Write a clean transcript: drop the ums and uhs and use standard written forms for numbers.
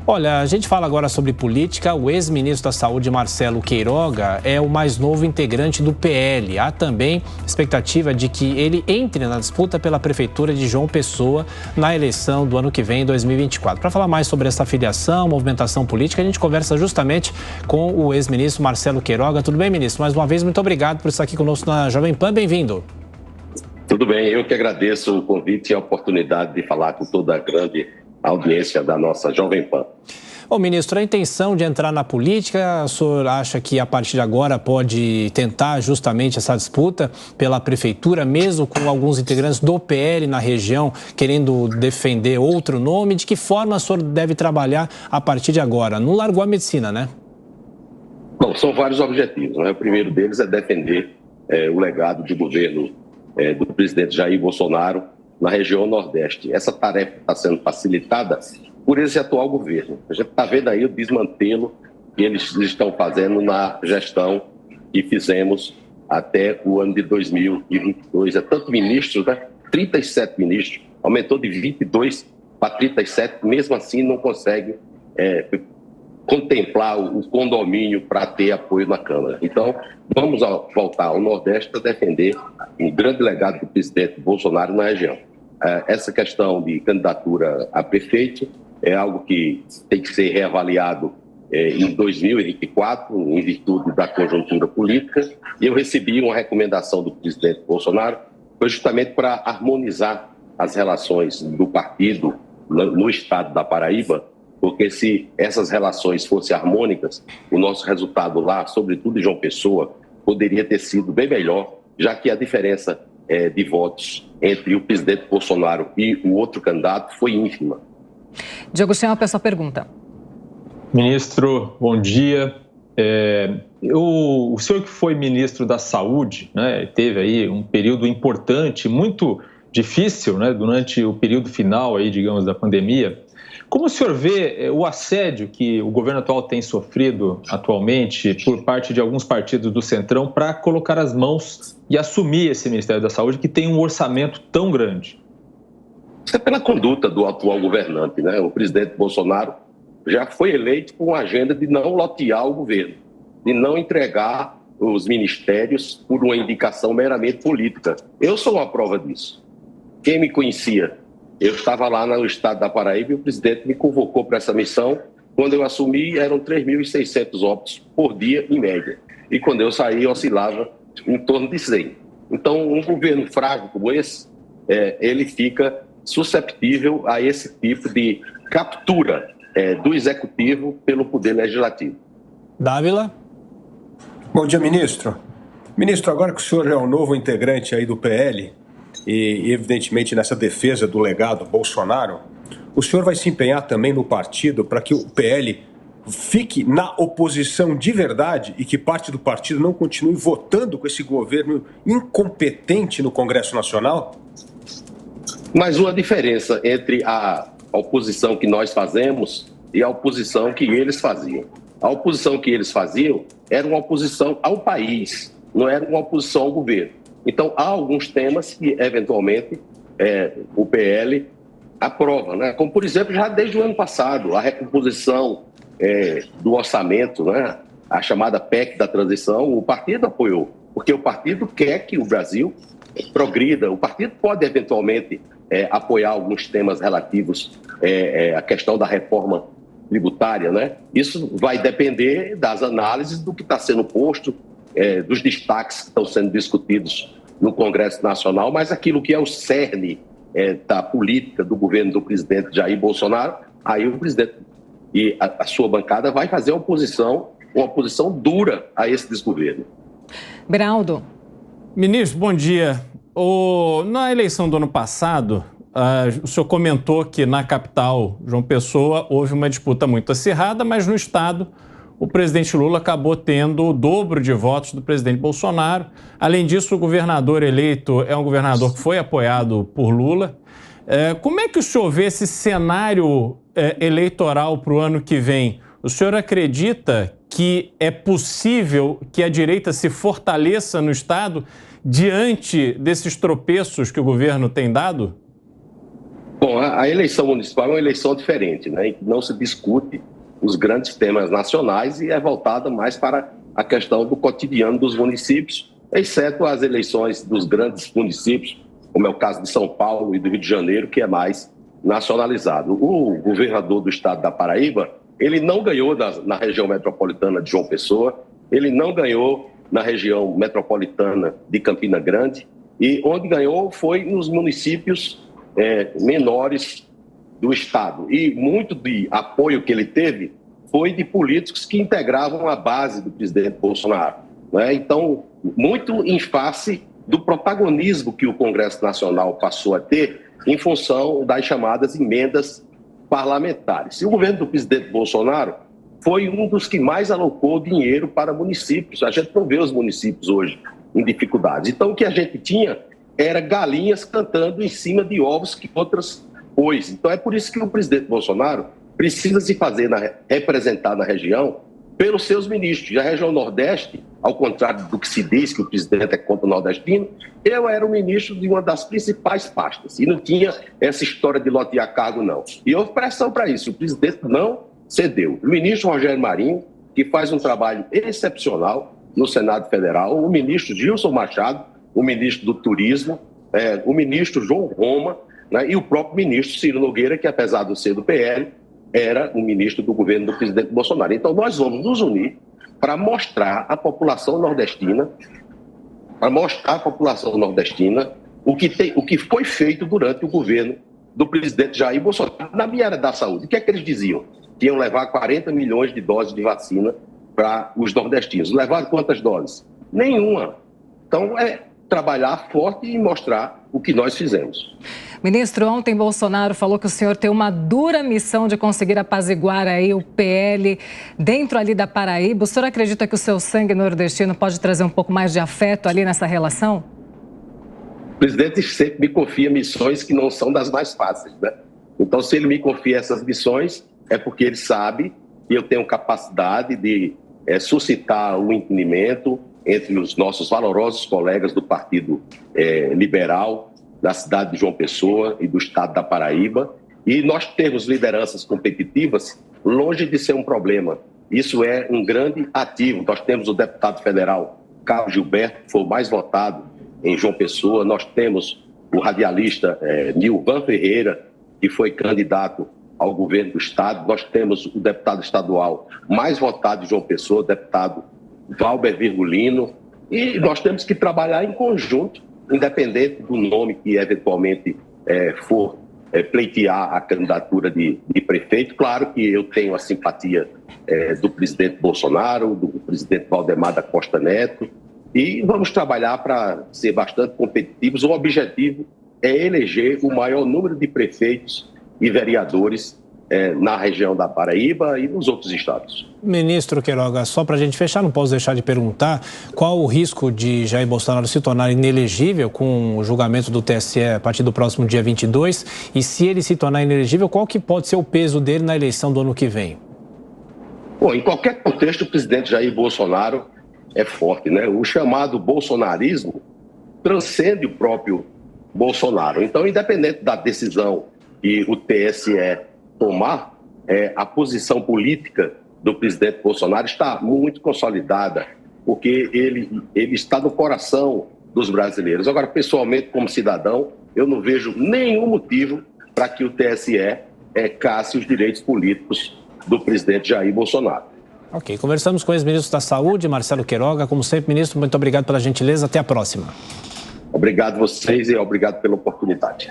Olha, a gente fala agora sobre política. O ex-ministro da Saúde, Marcelo Queiroga, é o mais novo integrante do PL. Há também expectativa de que ele entre na disputa pela prefeitura de João Pessoa na eleição do ano que vem, 2024. Para falar mais sobre essa filiação, movimentação política, a gente conversa justamente com o ex-ministro Marcelo Queiroga. Tudo bem, ministro? Mais uma vez, muito obrigado por estar aqui conosco na Jovem Pan. Bem-vindo. Tudo bem, eu que agradeço o convite e a oportunidade de falar com toda a grande audiência da nossa Jovem Pan. Bom, ministro, a intenção de entrar na política, o senhor acha que a partir de agora pode tentar justamente essa disputa pela prefeitura, mesmo com alguns integrantes do PL na região querendo defender outro nome? De que forma o senhor deve trabalhar a partir de agora? Não largou a medicina, né? Bom, são vários objetivos, né? O primeiro deles é defender o legado de governo do presidente Jair Bolsonaro na região Nordeste. Essa tarefa está sendo facilitada por esse atual governo. A gente está vendo aí o desmantelo que eles estão fazendo na gestão que fizemos até o ano de 2022. É tanto ministros, né? 37 ministros, aumentou de 22 para 37, mesmo assim não consegue contemplar o condomínio para ter apoio na Câmara. Então, vamos voltar ao Nordeste para defender um grande legado do presidente Bolsonaro na região. Essa questão de candidatura a prefeito é algo que tem que ser reavaliado em 2024, em virtude da conjuntura política, e eu recebi uma recomendação do presidente Bolsonaro, foi justamente para harmonizar as relações do partido no estado da Paraíba, porque se essas relações fossem harmônicas, o nosso resultado lá, sobretudo em João Pessoa, poderia ter sido bem melhor, já que a diferença de votos entre o presidente Bolsonaro e o outro candidato foi ínfima. Diogo Chama, a sua pergunta. Ministro, bom dia. O senhor que foi ministro da Saúde, né, teve aí um período importante, muito difícil, né, durante o período final aí, digamos, da pandemia. Como o senhor vê o assédio que o governo atual tem sofrido atualmente por parte de alguns partidos do Centrão para colocar as mãos e assumir esse Ministério da Saúde que tem um orçamento tão grande? Isso é pela conduta do atual governante, né? O presidente Bolsonaro já foi eleito com uma agenda de não lotear o governo, de não entregar os ministérios por uma indicação meramente política. Eu sou uma prova disso. Quem me conhecia? Eu estava lá no estado da Paraíba e o presidente me convocou para essa missão. Quando eu assumi, eram 3.600 óbitos por dia, em média. E quando eu saí, oscilava em torno de 100. Então, um governo frágil como esse, ele fica susceptível a esse tipo de captura do executivo pelo poder legislativo. Dávila? Bom dia, ministro. Ministro, agora que o senhor é o novo integrante aí do PL, e evidentemente nessa defesa do legado Bolsonaro, o senhor vai se empenhar também no partido para que o PL fique na oposição de verdade e que parte do partido não continue votando com esse governo incompetente no Congresso Nacional? Mas uma diferença entre a oposição que nós fazemos e a oposição que eles faziam. A oposição que eles faziam era uma oposição ao país, não era uma oposição ao governo. Então, há alguns temas que, eventualmente, o PL aprova, né? Como, por exemplo, já desde o ano passado, a recomposição do orçamento, né? A chamada PEC da transição, o partido apoiou, porque o partido quer que o Brasil progrida. O partido pode, eventualmente, apoiar alguns temas relativos à questão da reforma tributária, né? Isso vai depender das análises do que está sendo posto, dos destaques que estão sendo discutidos no Congresso Nacional, mas aquilo que é o cerne da política do governo do presidente Jair Bolsonaro, aí o presidente e a sua bancada vai fazer uma oposição dura a esse desgoverno. Beraldo. Ministro, bom dia. Na eleição do ano passado, o senhor comentou que na capital, João Pessoa, houve uma disputa muito acirrada, mas no estado o presidente Lula acabou tendo o dobro de votos do presidente Bolsonaro. Além disso, o governador eleito é um governador que foi apoiado por Lula. Como é que o senhor vê esse cenário eleitoral para o ano que vem? O senhor acredita que é possível que a direita se fortaleça no estado diante desses tropeços que o governo tem dado? Bom, a eleição municipal é uma eleição diferente, né? Não se discute os grandes temas nacionais e é voltada mais para a questão do cotidiano dos municípios, exceto as eleições dos grandes municípios, como é o caso de São Paulo e do Rio de Janeiro, que é mais nacionalizado. O governador do estado da Paraíba, ele não ganhou na região metropolitana de João Pessoa, ele não ganhou na região metropolitana de Campina Grande, e onde ganhou foi nos municípios menores do estado. E muito de apoio que ele teve foi de políticos que integravam a base do presidente Bolsonaro, né? Então, muito em face do protagonismo que o Congresso Nacional passou a ter em função das chamadas emendas parlamentares. E o governo do presidente Bolsonaro foi um dos que mais alocou dinheiro para municípios. A gente não vê os municípios hoje em dificuldades. Então, o que a gente tinha era galinhas cantando em cima de ovos que outras pôs. Então, é por isso que o presidente Bolsonaro precisa se fazer representar na região pelos seus ministros. E a região Nordeste, ao contrário do que se diz que o presidente é contra o nordestino, eu era o ministro de uma das principais pastas e não tinha essa história de lotear cargo, não. E houve pressão para isso. O presidente não cedeu. O ministro Rogério Marinho, que faz um trabalho excepcional no Senado Federal, o ministro Gilson Machado, o ministro do Turismo, o ministro João Roma, né, e o próprio ministro Ciro Nogueira, que apesar de ser do PL, era o ministro do governo do presidente Bolsonaro. Então nós vamos nos unir para mostrar à população nordestina, o que foi feito durante o governo do presidente Jair Bolsonaro. Na minha área da saúde, o que é que eles diziam? Que iam levar 40 milhões de doses de vacina para os nordestinos. Levaram quantas doses? Nenhuma. Então é trabalhar forte e mostrar o que nós fizemos. Ministro, ontem Bolsonaro falou que o senhor tem uma dura missão de conseguir apaziguar aí o PL dentro ali da Paraíba. O senhor acredita que o seu sangue nordestino pode trazer um pouco mais de afeto ali nessa relação? O presidente sempre me confia missões que não são das mais fáceis, né? Então, se ele me confia essas missões, é porque ele sabe que eu tenho capacidade de suscitar um entendimento entre os nossos valorosos colegas do Partido Liberal, da cidade de João Pessoa e do estado da Paraíba. E nós temos lideranças competitivas longe de ser um problema. Isso é um grande ativo. Nós temos o deputado federal Carlos Gilberto, que foi o mais votado em João Pessoa. Nós temos o radialista Nilvan Ferreira, que foi candidato ao governo do estado. Nós temos o deputado estadual mais votado de João Pessoa, o deputado Valber Virgulino, e nós temos que trabalhar em conjunto, independente do nome que eventualmente for pleitear a candidatura de prefeito. Claro que eu tenho a simpatia do presidente Bolsonaro, do presidente Valdemar da Costa Neto, e vamos trabalhar para ser bastante competitivos. O objetivo é eleger o maior número de prefeitos e vereadores na região da Paraíba e nos outros estados. Ministro Queiroga, só para a gente fechar, não posso deixar de perguntar qual o risco de Jair Bolsonaro se tornar inelegível com o julgamento do TSE a partir do próximo dia 22 e se ele se tornar inelegível, qual que pode ser o peso dele na eleição do ano que vem? Bom, em qualquer contexto, o presidente Jair Bolsonaro é forte, né? O chamado bolsonarismo transcende o próprio Bolsonaro. Então, independente da decisão que o TSE tomar, a posição política do presidente Bolsonaro está muito consolidada, porque ele está no coração dos brasileiros. Agora, pessoalmente, como cidadão, eu não vejo nenhum motivo para que o TSE casse os direitos políticos do presidente Jair Bolsonaro. Ok, conversamos com o ex-ministro da Saúde, Marcelo Queiroga. Como sempre, ministro, muito obrigado pela gentileza. Até a próxima. Obrigado a vocês e obrigado pela oportunidade.